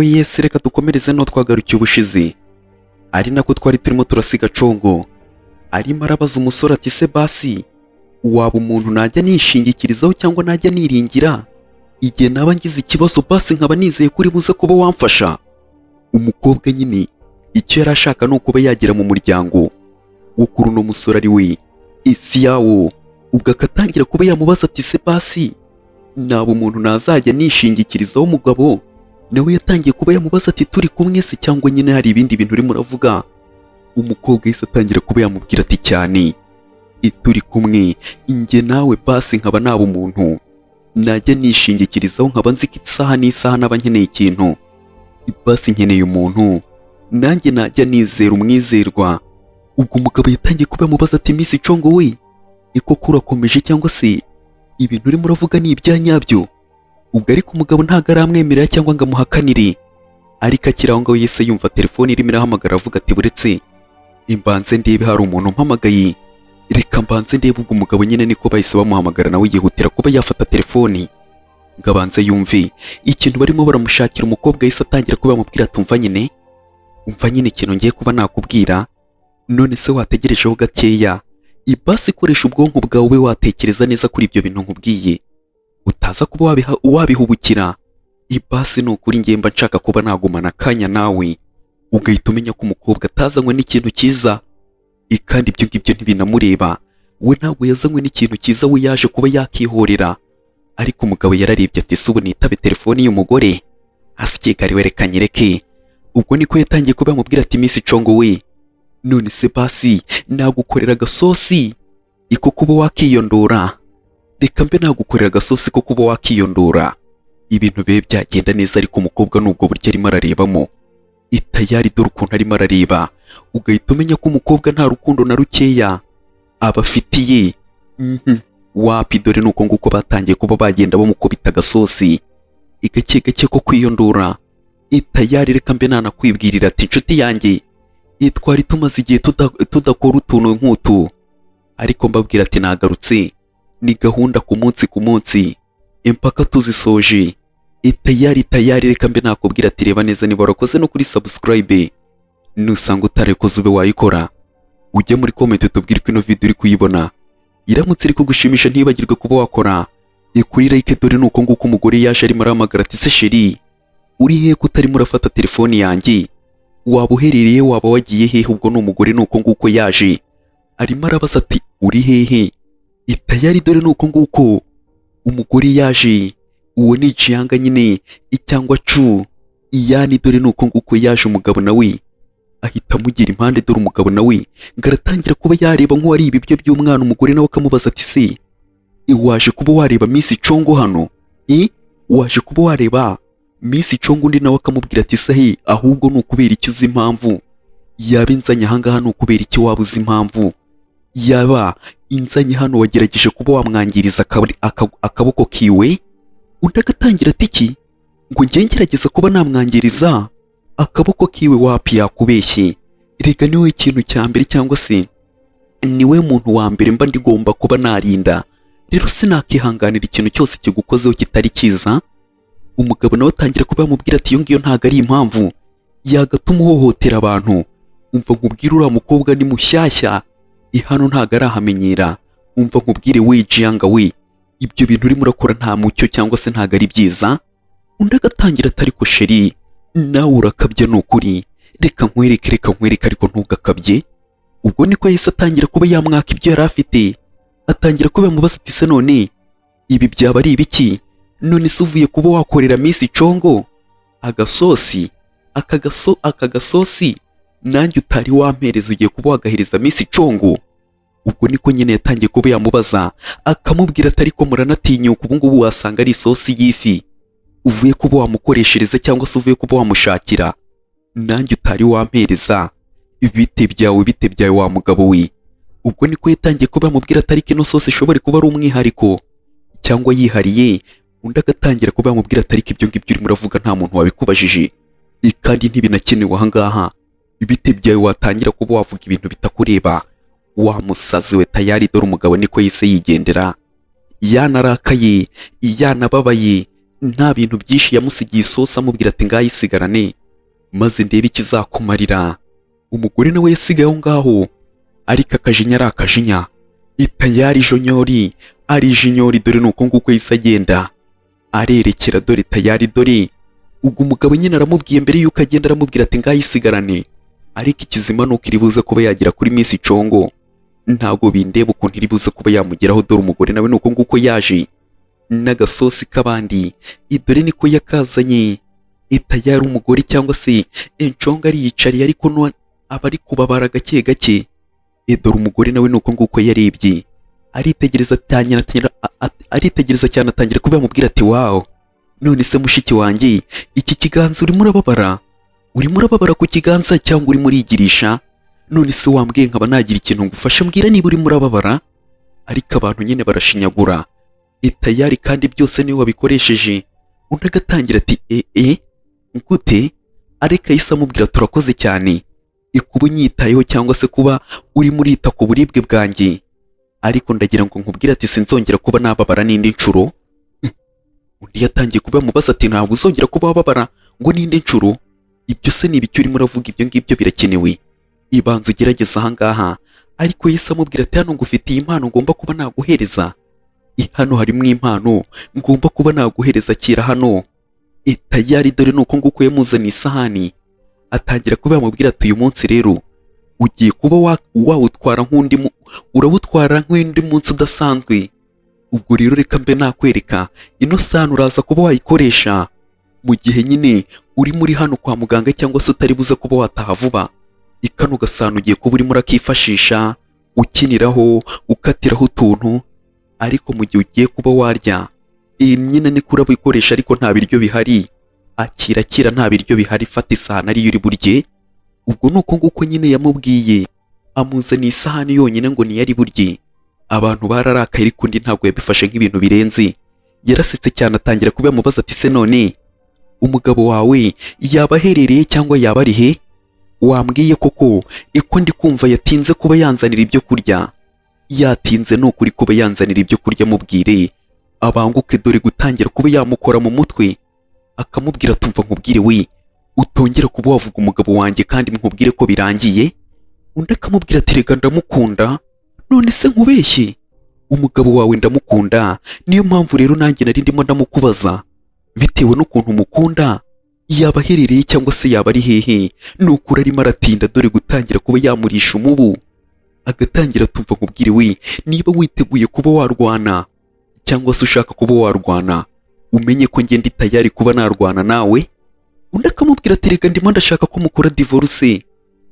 yesi reka dukomereze no twagarukiye ubushize, ari nako twari turimo turasiga congo. Arimo arabaza umusore ati se basi waba umuntu najya nishingikirizaho cyangwa najya niringira igihe naba ngize ikibazo basi nkaba nizeye kuri buze kuba wamfasha. Umukobwa nyine icyo yari ashaka ni ukuba yagera mu muryango wo kuri uno musore ari we isi yawo. Ubwo akatangira kuba yamubaza ati se basi naba umuntu nazajya nishingikirizaho umugabo. Nawe yatangiye kuba yamubaza ati turi kumwe se cyangwa nyine hari ibindi bintu urimo uravuga. Umukobwa yise atangira kuba yamubwira ati cyane turi kumwe inge nawe basi nkaba naba umuntu najya nishingikirizaho nkaba nzi ko isaha n'isaha naba nkeneye ikintu basi nkeneye umuntu nanjye najya nizera umwizerwa. Ubwo umugabo yatangiye kuba yamubaza ati Miss Congo we iko kurakomeje cyangwa se ibintu urimo uravuga ni ibyanyabyo. Ubwo ariko umugabo ntago aramwemerera cyangwa ngo amuhakanire, ariko akiraho ngaho yese yumva telefone irimo irahamagara avuga ati buretse imbanze ndebe hari umuntu mpamagaye, reka mbanze ndebe. Ubwo umugabo nyine niko bahise bamuhamagara nawe yihutira kuba yafata telefoni ngo abanze yumve ikintu barimo baramushakira. Umukobwa yise atangira kuba yamubwira ati umva nyine ikintu ngiye kuba nakubwira, none se wategerejeho gakeya ibasi ikoresha ubwonko bwawe watekereza neza kuri ibyo bintu nkubwiye utaza kuba wabihubukira. Ibasi ni ukuri ngemba nshaka kuba nagumana akanya nawe ugahita umenya ko umukobwa atazanywe n'ikintu cyiza kandi ibyo ngibyo ntibinamureba. We ntabwo yazanywe n'ikintu cyiza, we yaje kuba yakihorera. Ariko umugabo yararebye ati se ubu nitabe telefoni y'umugore asikegari wereka nyereke. Ubwo niko yatangiye kuba yamubwira ati Miss Congo we none se basi nagukorera agasosi iko kuba wakiyondora, reka mbe nagukorera agasosi ko kuba wakiyondora ibintu bibe byagenda neza. Ariko umukobwa nubwo buryo arimo ararebamo itayari dore ukuntu arimo arareba, ugahita umenya ko umukobwa nta rukundo na rukeya abafitiye. Wapi dore nuko nguko batangiye kuba bagenda bamukubita agasosi igake gake ko kwiyondora. Itayari reka mbe nanakwibwirira ati inshuti yanjye twari tumaze igihe tudakora utuntu nk'utu, ariko mbabwira ati nagarutse ni gahunda ku munsi impaka tuzisoje. Itayari reka mbe nakubwira ati reba neza niba warakoze no kuri subscribe, nusanga utarekoze ube wayikora ujye muri comment tubwire ko ino video uri kuyibona iramutse iri kugushimisha ntibagirwe kuba wakora kuri like. Dore nuko nguko umugore yaje arimo arahamagara ati se sheri uri hehe ko utarimo urafata telefoni yanjye, waba uherereye waba wagiye hehe? Ubwo n'umugore nuko nguko yaje arimo arabaza ati uri hehe. Itayari dore nuko nguko umugore yaje, uwo ni Jiyanga nyine cyangwa cu iyani. Dore nuko nguko yaje umugabo nawe ahita amugira impande. Dore umugabo nawe ngaratangira kuba yareba nk'uwari ibibyo by'umwana. Umugore nawe akamubaza ati se waje kuba wareba Miss Congo hano waje kuba wareba Miss Congo? Undi nawe akamubwira ati sahi ahubwo ni ukubera icyo uzi impamvu yaba inzanye ahangaha, ni ukubera icyo waba uzi impamvu yaba inzanye hano wagerageje kuba wamwangiriza akaboko kiwe. Undi agatangira ati iki ngo njye ngerageza kuba namwangiriza akaboko kiwe? Wapi yakubeshye, rega niwe ikintu cya mbere cyangwa se niwe muntu wa mbere mba ndigomba kuba narinda. Rero sinakihanganira ikintu cyose kigukozeho kitari cyiza. Umugabo nawe atangira kuba yamubwira ati iyo ngiyo ntago ari impamvu yagatuma uhohotera abantu. Umva nkubwire uriya mukobwa ni mushyashya hano ntago arahamenyera. Umva nkubwire we Jiyanga we ibyo bintu urimo urakora nta mucyo cyangwa se ntago ari byiza. Undi agatangira atari ko sheri nawe urakabye ni ukuri, reka nkwereke ariko ntugakabye. Ubwo niko yahise atangira kuba yamwaka ibyo yari afite, atangira kuba yamubaza ati se none ibi byaba ari ibiki? None se uvuye kuba wakorera Miss Congo agasosi aka gasosi nanjye utari wampereza ugiye kuba wagahereza Miss Congo? Ubwo niko nyine yatangiye kuba yamubaza akamubwira atari ko muranatinyuka ubu ngubu wasanga ari isosi y'ifi uvuye kuba wamukoreshereza cyangwa se uvuye kuba wamushakira nanjye utari wampereza. Bite byawe wa mugabo we. Ubwo niko yatangiye kuba yamubwira atari ko ino sosi ishobora kuba ari umwihariko cyangwa yihariye. Undi agatangira kuba yamubwira atari ko ibyo ngibyo urimo uravuga nta muntu wabikubajije kandi ntibinakenewe ahangaha. Bite byawe watangira kuba wavuga ibintu bitakureba wa musazi we. Tayari dore umugabo niko yise yigendera yanarakaye yanababaye nta bintu byinshi yamusigiye isosi amubwira ati ngayisigarane maze ndebe ikizakumarira. Umugore nawe yasigaye aho ngaho ariko akajinya ari akajinya, itayari jonyori ari jinyori, dore nuko nguko yahise agenda arerekera, dore tayari, dore ubwo umugabo nyine aramubwiye mbere yuko agenda aramubwira ati ngayisigarane, ariko ikizima nuko iri buze kuba yagera kuri Miss Congo, ntago bindeba ukuntu iri buze kuba yamugeraho, dore umugore nawe nuko nguko yaje n'agasosi k'abandi, idore niko yakazanye. Itayari umugore cyangwa se Congo ariyicariye ariko aba ari kubabara gake gake. Dore umugore nawe nuko nguko yarebye aritegereza cyane atangira kuba yamubwira ati wow, none se mushiki wanjye iki kiganza urimo urababara ku kiganza cyangwa urimo urigirisha? None se wambwiye nkaba nagira ikintu ngufasha, mbwira niba urimo urababara. Ariko abantu nyine barashinyagura Itayari kandi byose niwe wabikoresheje. Undi agatangira ati gute? Ariko ahise amubwira turakoze cyane kuba unyitayeho cyangwa se kuba urimo urita ku buribwe bwanjye, ariko ndagira ngo nkubwire ati sinzongera kuba nababara n'indi nshuro. Undi yatangiye kuba yamubaza ati ntabwo uzongera kuba wababara ngo n'indi nshuro? Ibyo se ni ibiki urimo uravuga? Ibyo ngibyo birakenewe, ibanza ugerageza ahangaha. Ariko yahise amubwira ati hano ngufitiye impano ngomba kuba naguhereza, hano harimo impano ngomba kuba naguhereza, kira hano. Itayari dore nuko nguko yamuzaniye isahani, atangira kuba yamubwira ati uyu munsi rero ugiye kuba wawutwara urabutwara nk'undi munsi udasanzwe. Ubwo rero reka mbe nakwereka ino sahani uraza kuba wayikoresha mu gihe nyine urimo uri hano kwa muganga cyangwa se utari buze kuba wataha vuba. Ikano gasahani ugiye kuba urimo urakifashisha ukiniraho ukatiraho utuntu, ariko mu gihe ugiye kuba warya nyine ni kuri abikoresha, ariko nta biryo bihari. Akira nta biryo bihari, fata isahani ariyo uri burye. Ubwo nuko nguko nyine yamubwiye, amuzaniye isahani yonyine ngo niyo ari burye. Abantu bararakaye ariko undi ntabwo yabifashe nk'ibintu birenze, yarasetse cyane atangira kuba yamubaza ati se none umugabo wawe yaba aherereye cyangwa yaba ari he? Wambwiye koko iko ndi kumva yatinze kuba yanzanira ibyo kurya. Yatinze ni ukuri kuba yanzanira ibyo kurya, mubwire abanguke, dore gutangira kuba yamukora mu mutwe. Akamubwira tumva nkubwire we utongera kuba wavuga umugabo wanjye kandi nkubwire ko birangiye. Undi akamubwira ati rega ndamukunda. None se nkubeshye? Umugabo wawe ndamukunda, niyo mpamvu rero nanjye nari ndimo ndamukubaza bitewe n'ukuntu umukunda, yaba aherereye cyangwa se yaba ari hehe? Nukuri arimo aratinda, dore gutangira kuba yamurisha umubu. Agatangira tumva nkubwire we niba witeguye kuba warwana cyangwa se ushaka kuba warwana, umenye ko ngenda itayari kuba narwana nawe. Undi akamubwira ati rega ndimo ndashaka ko mukora divorce,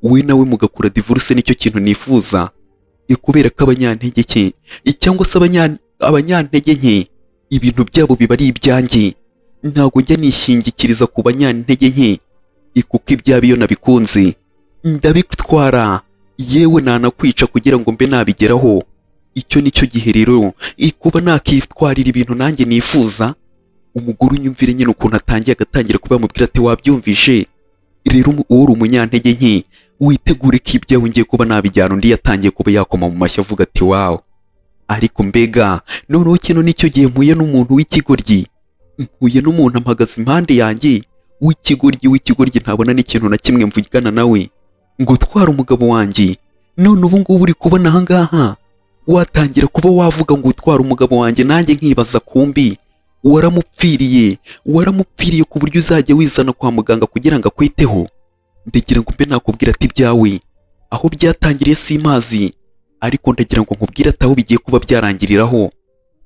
we nawe mugakora divorce, nicyo kintu nifuza. Kubera ko abanyantege nke cyangwa se abanyantege nke ibintu byabo biba ari ibyanjye, ntabwo njya nishingikiriza ku banyantege nke, kuko ibyabo iyo nabikunze ndabitwara, yewe nanakwica kugira ngo mbe nabigeraho. Icyo nicyo gihe rero kuba nakitwarira ibintu nanjye nifuza. Umugore unyumvire nyine ukuntu atangiye, agatangira kuba yamubwira ati wabyumvishe rero uri umunyantege nke witegure ko ibyawe ngiye kuba nabijyana. Undi yatangiye kuba yakoma mu mashyi avuga ati wow, ariko mbega noneho kino nicyo gihe mpuye n'umuntu w'ikigoryi, mpuye n'umuntu ampagaze impande yanjye w'ikigoryi, ntabona n'ikintu na kimwe mvugana nawe ngo utware umugabo wanjye. None ubu ngubu uri kubona ahangaha watangira kuba wavuga ngo utware umugabo wanjye, nanjye nkibaza kumbi waramupfiriye ku buryo uzajya wizana kwa muganga kugira ngo akwiteho. Ndagira ngo mbe nakubwira ati byawe aho byatangiriye simazi, ariko ndagira ngo nkubwire ati aho bigiye kuba byarangiriraho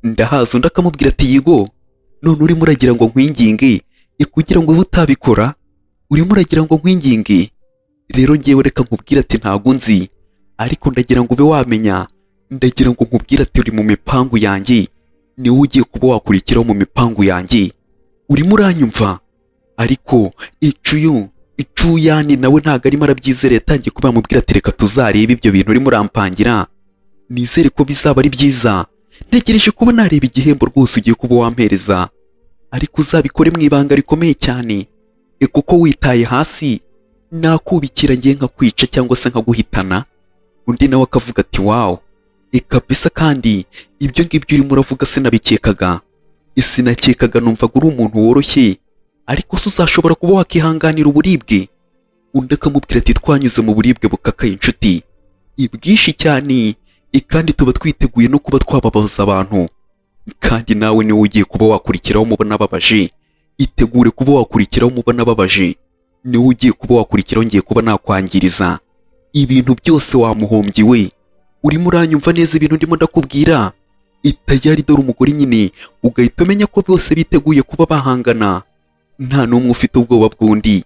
ndahaza. Undi akamubwira ati yego, none urimo uragira ngo nkwinginge kugira ngo utabikora, urimo uragira ngo nkwinginge. Rero ngewe reka nkubwire ati ntago nzi, ariko ndagira ngo ube wamenya, ndagira ngo nkubwire ati uri mu mipangu yanjye, niwe ugiye kuba wakurikiraho mu mipangu yanjye. Urimo uranyumva? Ariko icuyani nawe ntago arimo arabyizera, yatangiye kuba yamubwira ati reka tuzarebe ibyo bintu urimo urampangira, nizere ko bizaba ari byiza. Ntegereje kuba nareba igihembo rwose ugiye kuba wampereza, ariko uzabikore mu ibanga rikomeye cyane, kuko witaye hasi nakubikira ngiye nkakwica cyangwa se nkaguhitana. Undi nawe akavuga ati wow, kabisa kandi ibyo ngibyo urimo uravuga sinabikekaga. sinakekaga numvaga uri umuntu woroshye, ariko se uzashobora kuba wakihanganira uburibwe? Undi akamubwira ati twanyuze mu buribwe bukakaye inshuti, ibwinshi cyane, kandi tuba twiteguye no kuba twababaza abantu, kandi nawe niwe ugiye kuba wakurikiraho mubona babaje. Itegure kuba wakurikiraho mubona babaje, niwe ugiye kuba wakurikiraho ngiye kuba nakwangiriza ibintu byose. Wamuhombyi we, urimo uranyumva neza ibintu ndimo ndakubwira? Itayari dore umugore nyine, ugahita umenya ko bose biteguye kuba bahangana, nta n'umwe ufite ubwoba bw'undi,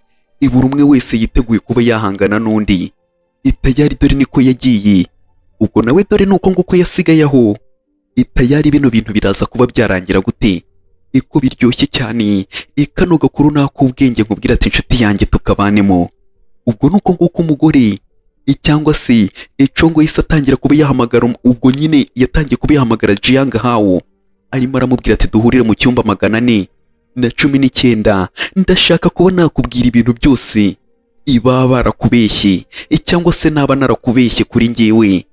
buri umwe wese yiteguye kuba yahangana n'undi. Itayari dore niko yagiye, ubwo nawe dore nuko nguko yasigaye aho. Itayari bino bintu biraza kuba byarangira gute? Iko biryoshye cyane, kano gakuru nakubwenge nkubwira ati inshuti yanjye tukabanemo. Ubwo nuko nguko umugore cyangwa se Congo yise atangira kuba yahamagara, ubwo nyine yatangiye kuba yahamagara Jianga hawo, arimo aramubwira ati duhurire mu cyumba 419, ndashaka kuba nakubwira ibintu byose iba barakubeshye, cyangwa se naba narakubeshye kuri ngewe.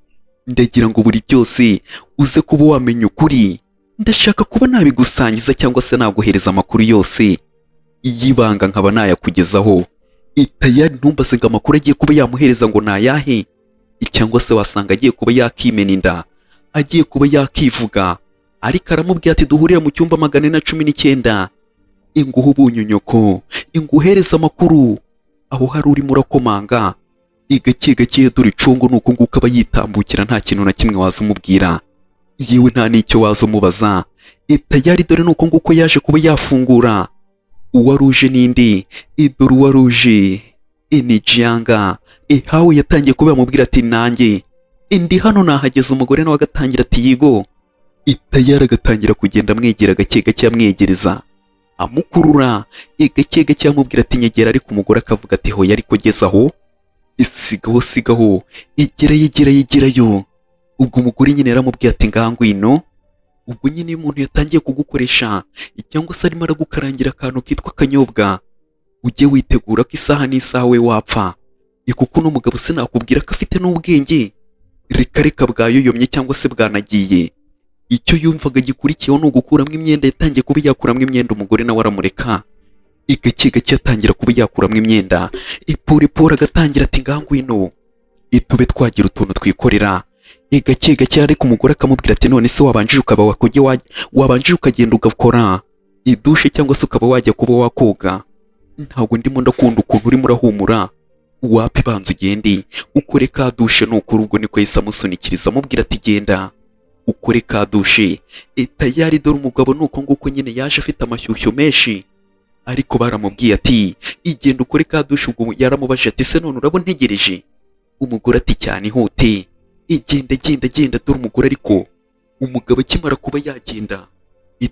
Ndagira ngo buri byose uze kuba wamenya ukuri, ndashaka kuba nabigusangiza cyangwa se naguhereza amakuru yose y'ibanga nkaba nayakugezaho. Itayari ntumbaze ngo amakuru agiye kuba yamuhereza ngo nayahe, cyangwa se wasanga agiye kuba yakimena inda, agiye kuba yakivuga, ariko aramubwira ati duhurira mu cyumba 419, inguha ubunyunyoko, inguhereza amakuru. Aho hari urimo urakomanga, gake gake dore Congo nuko nguko aba yitambukira, nta kintu na kimwe waza umubwira, yewe nta n'icyo waza umubaza. Itayari dore nuko nguko yaje kuba yafungura. Uwaruje ninde? Dore uwaruje ni Jianga. Hawe yatangiye kuba yamubwira ati nanjye ndi hano nahageze. Umugore nawe agatangira ati yigo. Itayari agatangira kugenda amwegera gake gake, amwegereza amukurura, gake gake amubwira ati nyegera, ariko umugore akavuga ati hoya ariko gezaho, sigaho, yegerayo. Ubwo umugore nyine yaramubwiye ati ngangwino. Ubwo nyine iyo umuntu yatangiye kugukoresha cyangwa se arimo aragukarangira akantu kitwa akanyobwa, ujye witegura ko isaha n'isaha we wapfa, kuko uno mugabo sinakubwira ko afite n'ubwenge, reka bwayoyomye cyangwa se bwanagiye. Icyo yumvaga gikurikiyeho ni ugukuramo imyenda. Yatangiye kuba yakuramo imyenda, umugore nawe aramureka, gake gake atangira kuba yakuramo imyenda, pore agatangira ati ngangwino tube twagira utuntu twikorera. Gake gake ariko umugore akamubwira ati none se wabanjije ukagenda ugakora idushe cyangwa se ukaba wajya kuba wakoga? Ntabwo ndimo ndakunda ukuntu urimo urahumura, wapi banza ugende ukore ka dushe. Nukuri ubwo niko yahise amusunikiriza amubwira ati genda ukore ka dushe. Tayari dore umugabo nuko nguko nyine yaje afite amashyushyu menshi, ariko baramubwiye ati igenda ukore ka dushe. Ubwo yaramubajije ati se none urabona ntegereje? Umugore ati cyane ihute, genda. Dore umugore ariko umugabo akimara kuba yagenda,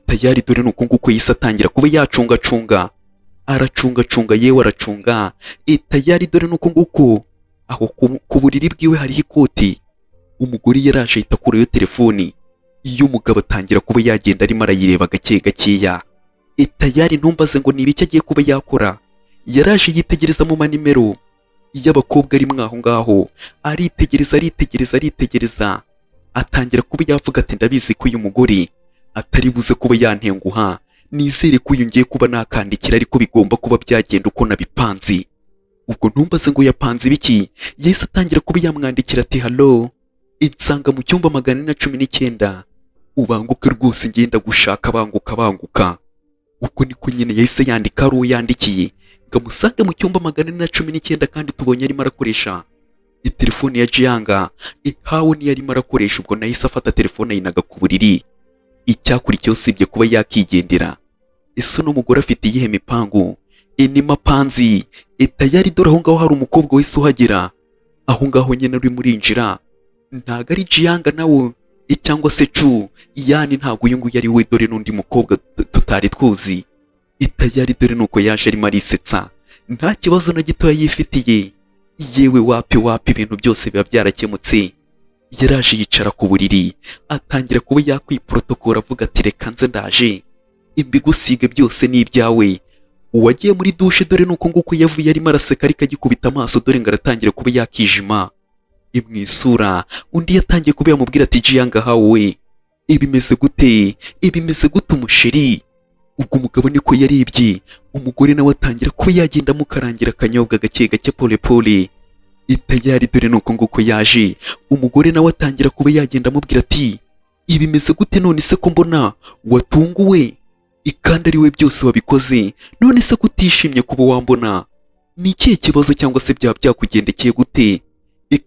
Tayari dore nuko nguko yise atangira kuba yacungacunga, aracungacunga, yewe aracunga. Tayari dore nuko nguko aho ku buriri bwiwe hariho ikoti. Umugore yaraje ahita akurayo telefoni, iyo umugabo atangira kuba yagenda arimo arayireba gake gakeya. Tayari ntumbaze ngo ni ibiki agiye kuba yakora, yaraje yitegereza mu manimero y'abakobwa ari mwaho ngaho, aritegereza, atangira kuba yavuga ati ndabizi ko uyu mugore atari buze kuba yantenguha, nizere ko uyu ngiye kuba nakandikira, ariko bigomba kuba byagenda uko nabipanze. Ubwo ntumbaze ngo yapanze ibiki, yahise atangira kuba yamwandikira ati hallo, insanga mu cyumba 419, ubanguke rwose ngenda gushaka, banguka. Ubwo niko nyine yahise yandika ari uwo yandikiye ngo amusange mu cyumba 419, kandi tubonye arimo arakoresha telefone ya Jianga. Hawe niyo arimo arakoresha. Ubwo nahise afata telefone ayinaga ku buriri. Icyakurikiyeho usibye kuba yakigendera, ese uno mugore afite iyihe mipangu? Ni mapanzi. Tayari dore aho ngaho hari umukobwa wese uhagera, aho ngaho nyine uri murinjira, ntago ari Jianga nawe cyangwa se Chu, yani ntago uyu nguyu ari we, dore n'undi mukobwa tutari twuzi. Tayari dore nuko yaje arimo arisetsa, nta kibazo na gito yifitiye, yewe wapi ibintu byose biba byarakemutse. Yaraje yicara ku buriri, atangira kuba yakwiprotokora avuga ati reka nze ndaje, imbigusiga byose ni ibyawe. Uwagiye muri dushe dore nuko nguko yavuye arimo araseka, ariko agikubita amaso dore ngo aratangira kuba yakijima imwisura. Undi yatangiye kuba yamubwira ati Jianga hawe, ibimeze gute umusheri? Ubwo umugabo niko yarebye, umugore nawe atangira kuba yagenda amukarangira akanyobwa gake gake pole pole. Itayari dore nuko nguko yaje, umugore nawe atangira kuba yagenda amubwira ati ibimeze gute none se ko mbona watunguwe, ikandi ari we byose wabikoze, none se kutishimye kuba wambona, ni ikihe kibazo cyangwa se byaba byakugendekeye gute?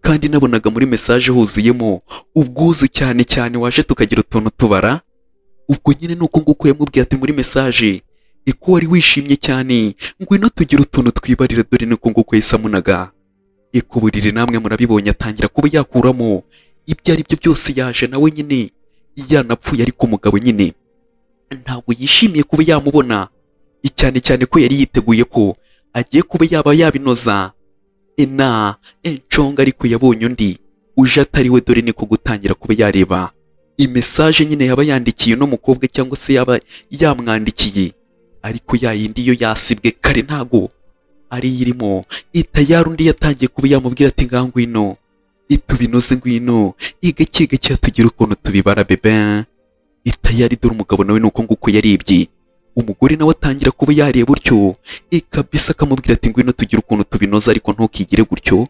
Kandi nabonaga muri message huzuyemo ubwuzu cyane cyane, waje tukagira utuntu tubara. Ubwo nyine nuko nguko yamubwiye ati muri message ko wari wishimye cyane, ngwino tugira utuntu twibarira, dore nuko nguko yisamunaga. Burire namwe murabibonye, atangira kuba yakuramo ibyo ari byo byose, yaje nawe nyine yanapfuye, ariko umugabo nyine ntabwo yishimiye kuba yamubona, cyane cyane ko yari yiteguye ko agiye kuba yaba yabinoza. Nconga ariko yabonye undi uje atari we, dore niko gutangira kuba yareba imessage nyine yaba yandikiye no mukobwa cyangwa se yaba yamwandikiye, ariko yayindi yo yasibwe kare ntago ari irimo. Itayari undi yatangiye kuba yamubwira ati ngwino itubinoze, ngwino igake gake tugira ukuntu tubibara bebe. Itayari dore umugabo nawe nuko nguko yarebye, umugore nawe atangira kuba yareba utyo, kabisa akamubwira ati ngwino tugira ukuntu tubinoza, ariko ntukigire gutyo.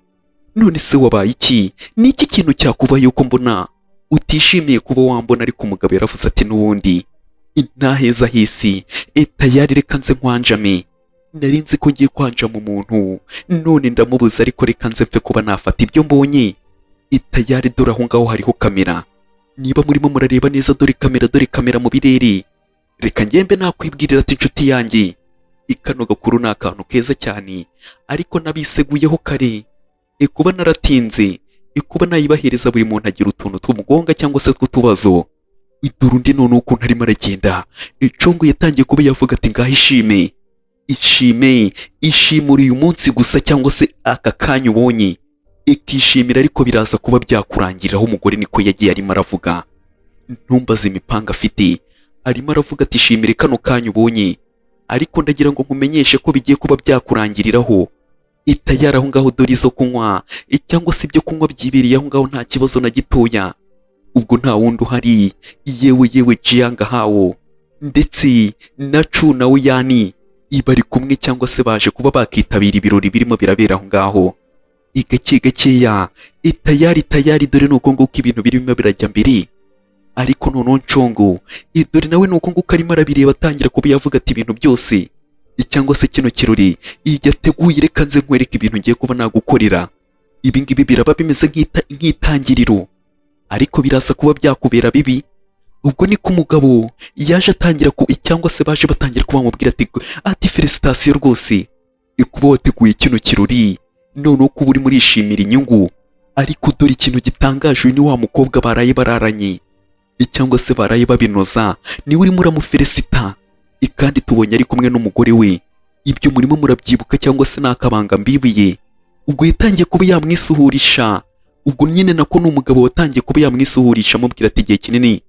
None se wabaye iki? Ni iki kintu cyakubaye uko mbona utishimiye kuba wambona? Ariko umugabo yaravuze ati n'ubundi intaheza hisi, Itayari reka nze nkwanjame, nari nzi ko ngiye kwanjama umuntu none ndamubuza, ariko reka nze mfe kuba nafata ibyo mbonye. Itayari dore aho ngaho hariho kamera, niba murimo murareba neza, dore kamera mu birere. Reka ngembe nakwibwirira ati inshuti yanjye, ikano gakuru ni akantu keza cyane, ariko nabiseguyeho kare. Kuba naratinze, kuba nayibahereza buri muntu agira utuntu tumugonga cyangwa se tw'utubazo. Iduru undi none ukuntu arimo aragenda, Congo yatangiye kuba yavuga ati ngaho ishimura uyu munsi gusa, cyangwa se aka kanya ubonye ikishimira, ariko biraza kuba byakurangiriraho. Umugore niko yagiye arimo aravuga, ntumbaze imipanga afite, arimo aravuga ati shimire kano kanya ubonye, ariko ndagira ngo nkumenyeshe ko bigiye kuba byakurangiriraho. Itayari aho ngaho dore izo kunywa cyangwa se ibyo kunywa byibiriye aho ngaho, nta kibazo na gitoya. Ubwo nta wundi uhari, yewe Jianga hawo ndetse na Chu nawe yani bari kumwe, cyangwa se baje kuba bakitabira ibirori birimo birabera aho ngaho. Igake gakeya Itayari dore nuko nguko ibintu birimo birajya mbere, ariko none Congo dore nawe nuko nguko arimo arabireba, atangira kuba yavuga ati ibintu byose cyangwa se kino kirori yateguye, reka nze nkwereke ibintu ngiye kuba nagukorera. Ibi ngibi biraba bimeze nk'itangiriro, ariko biraza kuba byakubera bibi. Ubwo niko umugabo yaje atangira cyangwa se baje batangira kuba bamubwira ati felicitation rwose, kuba wateguye kino kirori, none kuba uri murishimira inyungu. Ariko dore ikintu gitangaje, ni wa mukobwa baraye bararanye cyangwa se baraye babinoza, niwe urimo uramufelicita, kandi tubonye ari kumwe n'umugore we. Ibyo murimo murabyibuka cyangwa se nakabanga mbibiye? Ubwo yatangiye kuba yamwisuhurisha, ubwo nyine nako n'umugabo watangiye kuba yamwisuhurisha, amubwira ati igihe kinini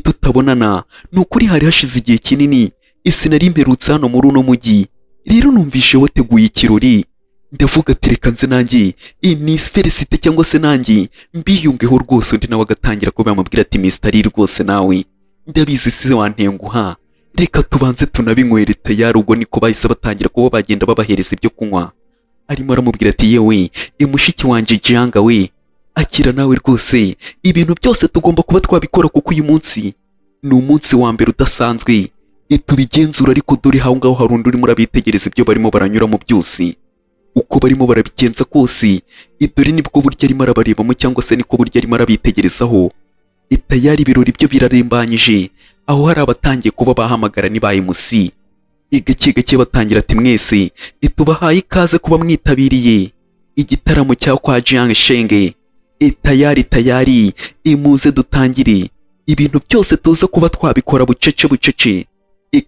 tutabonana, nukuri hari hashize igihe kinini, sinari mperutse hano muri uno mujyi, rero numvishe wateguye ikirori, ndavuga ati reka nze nanjye ni felicite cyangwa se nanjye mbiyungeho rwose. Undi nawe agatangira kuba yamubwira ati Mr. rwose nawe ndabizi si wantenguha, reka tubanze tunabinywere. Tayari ubwo niko bahise batangira kuba bagenda babahereza ibyo kunywa. Arimo aramubwira ati yewe mushiki wanje Jianga we, akira nawe rwose, ibintu byose tugomba kuba twabikora, kuko uyu munsi ni umunsi wa mbere udasanzwe, tubigenzura. Ariko dore aho ngaho hari undi urimo urabitegereza ibyo barimo baranyuramo byose, uko barimo barabigenza kose. Dore nibwo buryo arimo arabarebamo, cyangwa se niko buryo arimo arabitegerezaho. Tayari ibirori byo birarembanyije, aho hari abatangiye kuba bahamagara ni ba MC. Gake gake batangira ati mwese tubahaye ikaze kuba mwitabiriye igitaramo cya kwa Jiang Shenge. Tayari muze dutangire, ibintu byose tuza kuba twabikora bucece,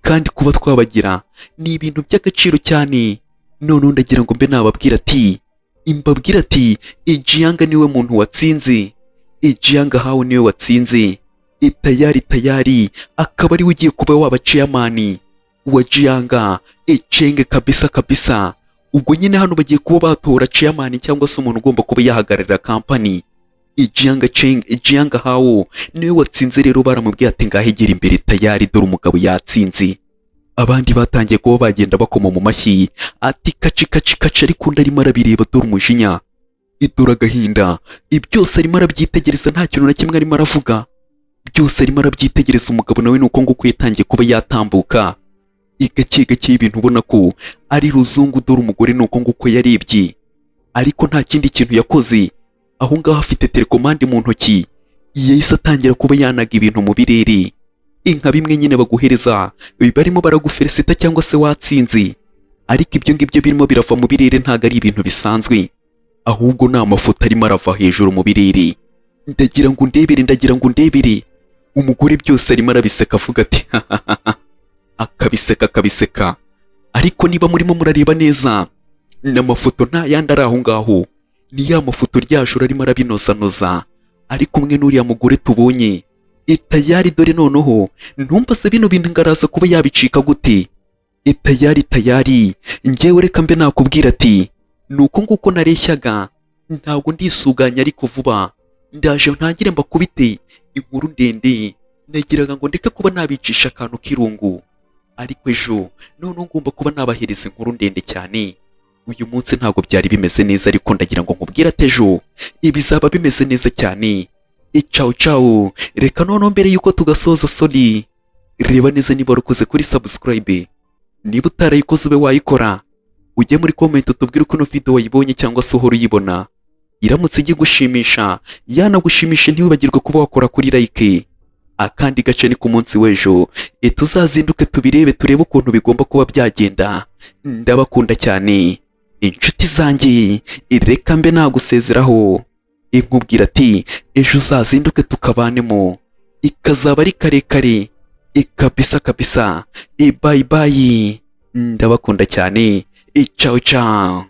kandi kuba twabagira ni ibintu by'agaciro cyane. None ndagira ngo mbe nababwira ati imbabwira ati Jiang niwe muntu watsinze, Jiang hawo niwe watsinze. Tayari akaba ari ugiye kuba waba chairman wa Jiang Chenge kabisa. Ubwo nyine hano bagiye kuba batora chairman cyangwa se umuntu ugomba kuba yahagararira company. Ijianga Cheng Ijianga Hao niwe watsinze. Rero baramubwiye ati ngaho egera imbere tayari dore umugabo yatsinze. Abandi batangiye kuba bagenda bakoma mu mashyi ati kaci kaci kaci, ariko undi arimo arabireba dore umujinya, idura agahinda, ibyose arimo arabyitegereza, nta kintu na kimwe arimo aravuga, byose arimo arabyitegereza. Umugabo nawe nuko nguko yatangiye kuba yatambuka igake gake, ibintu ubona ko ari ruzungu. Dore umugore nuko nguko yarebye, ariko nta kindi kintu yakoze. Aho ngaho afite telekomande mu ntoki, yahise atangira kuba yanaga ibintu mu birere, inka bimwe nyine baguhereza barimo baragufelicita cyangwa se watsinze. Ariko ibyo ngibyo birimo birava mu birere ntago ari ibintu bisanzwe, ahubwo ni amafoto arimo arava hejuru mu birere. Ndagira ngo ndebere, ndagira ngo ndebere. Umugore byose arimo arabiseka avuga ati akabiseka. Ariko niba murimo murareba neza, n'amafoto nta yandi ari aho ngaho, ni ya mafoto rya joro arimo arabinozanoza ari kumwe n'uriya mugore tubonye. Tayari dore noneho ntumbaze bino bintu ngaraza kuba yabicika gute. Tayari njyewe reka mbe nakubwira ati nuko nguko nareshyaga, ntabwo ndisuganya, ariko vuba ndaje ntangire mbakubite inkuru ndende. Nagiraga ngo ndeke kuba nabicisha akantu k'irungu, ariko ejo none ngomba kuba nabahereza inkuru ndende cyane. Uyu munsi ntabwo byari bimeze neza, ariko ndagira ngo nkubwire ati ejo ibizaba bimeze neza cyane. Ciao. Reka noneho mbere yuko tugasoza soli, reba neza niba warukoze kuri subscribe. Niba utarayikoze ube wayikora, ujye muri comment utubwire uko ino video wayibonye cyangwa se uhora uyibona. Iramutse ijye gushimisha yanagushimisha, ntiwibagirwe kuba wakora kuri like. Akandi gace ni ku munsi w'ejo, tuzazinduke tubirebe, turebe ukuntu bigomba kuba byagenda. Ndabakunda cyane inshuti zanjye, reka mbe nagusezeraho nkubwira ati ejo uzazinduke tukabanemo, ikazaba ari karekare kabisa. Bye. Ndabakunda cyane. Ciao.